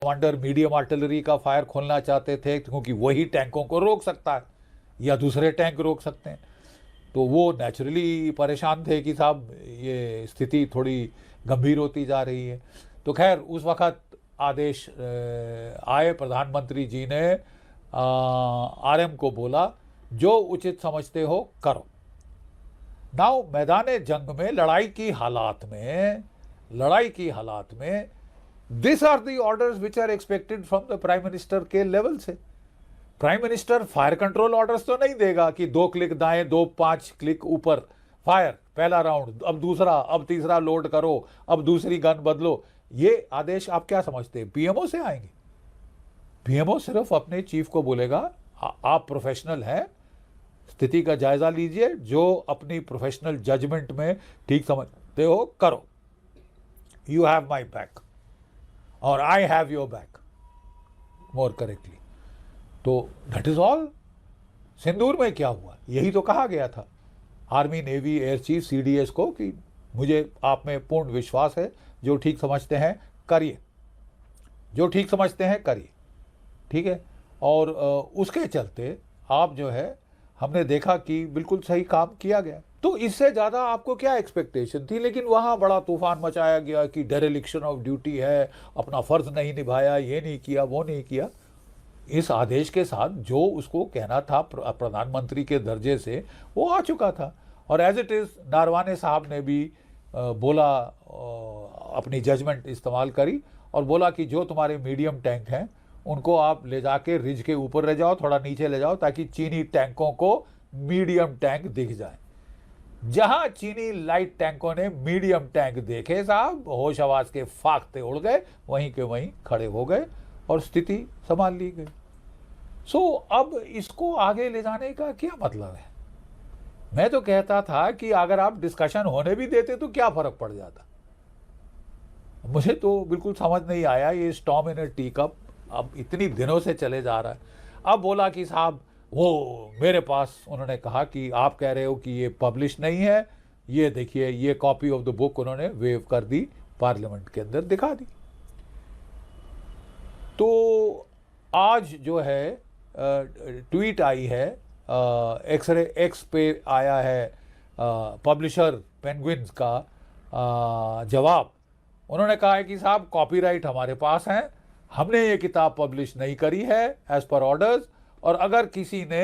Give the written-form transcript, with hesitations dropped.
Commander medium artillery का fire खोलना चाहते थे क्योंकि वही टैंकों को रोक सकता है या दूसरे टैंक रोक सकते हैं। तो वो नेचुरली परेशान थे कि साहब ये स्थिति थोड़ी गंभीर होती जा रही है। तो खैर उस वक़्त आदेश आए, प्रधानमंत्री जी ने आरएम को बोला जो उचित समझते हो करो। नाउ मैदान जंग में, लड़ाई की हालात में this are the orders which are expected from the prime minister के लेवल से। Prime minister fire control orders तो नहीं देगा कि 2 क्लिक दाएं, 5 क्लिक ऊपर, फायर, पहला राउंड, अब दूसरा, अब तीसरा लोड करो, अब दूसरी गन बदलो। ये आदेश आप क्या समझते हैं पीएमओ से आएंगे? पीएमओ सिर्फ अपने चीफ को बोलेगा आप प्रोफेशनल हैं, स्थिति का जायजा लीजिए, जो अपनी प्रोफेशनल जजमेंट में ठीक समझते हो करो। यू हैव माई बैक और I have your back, more correctly. तो दैट इज ऑल। सिंदूर में क्या हुआ, यही तो कहा गया था army, navy, air chief, CDS को कि मुझे आप में पूर्ण विश्वास है, जो ठीक समझते हैं करिए, जो ठीक समझते हैं करिए, ठीक है। और उसके चलते आप जो है, हमने देखा कि बिल्कुल सही काम किया गया। तो इससे ज़्यादा आपको क्या एक्सपेक्टेशन थी? लेकिन वहाँ बड़ा तूफान मचाया गया कि डेरेलिक्शन ऑफ ड्यूटी है, अपना फ़र्ज नहीं निभाया, ये नहीं किया, वो नहीं किया। इस आदेश के साथ जो उसको कहना था प्रधानमंत्री के दर्जे से, वो आ चुका था। और एज इट इज़ नारवाने साहब ने भी बोला, अपनी जजमेंट इस्तेमाल करी और बोला कि जो तुम्हारे मीडियम टैंक हैं उनको आप ले जाके रिज के ऊपर ले जाओ, थोड़ा नीचे ले जाओ, ताकि चीनी टैंकों को मीडियम टैंक दिख जाए। जहां चीनी लाइट टैंकों ने मीडियम टैंक देखे साहब, होश आवाज के फाख्ते उड़ गए, वहीं के वहीं खड़े हो गए और स्थिति संभाल ली गई। सो अब इसको आगे ले जाने का क्या मतलब है? मैं तो कहता था कि अगर आप डिस्कशन होने भी देते तो क्या फर्क पड़ जाता। मुझे तो बिल्कुल समझ नहीं आया ये स्टॉर्म इन अ टी कप अब इतनी दिनों से चले जा रहा है। अब बोला कि साहब वो मेरे पास, उन्होंने कहा कि आप कह रहे हो कि ये पब्लिश नहीं है, ये देखिए, ये कॉपी ऑफ द बुक उन्होंने वेव कर दी, पार्लियामेंट के अंदर दिखा दी। तो आज जो है ट्वीट आई है, एक्स पे आया है पब्लिशर पेंगुइन्स का जवाब। उन्होंने कहा है कि साहब कॉपीराइट हमारे पास है, हमने ये किताब पब्लिश नहीं करी है एज पर ऑर्डर्स, और अगर किसी ने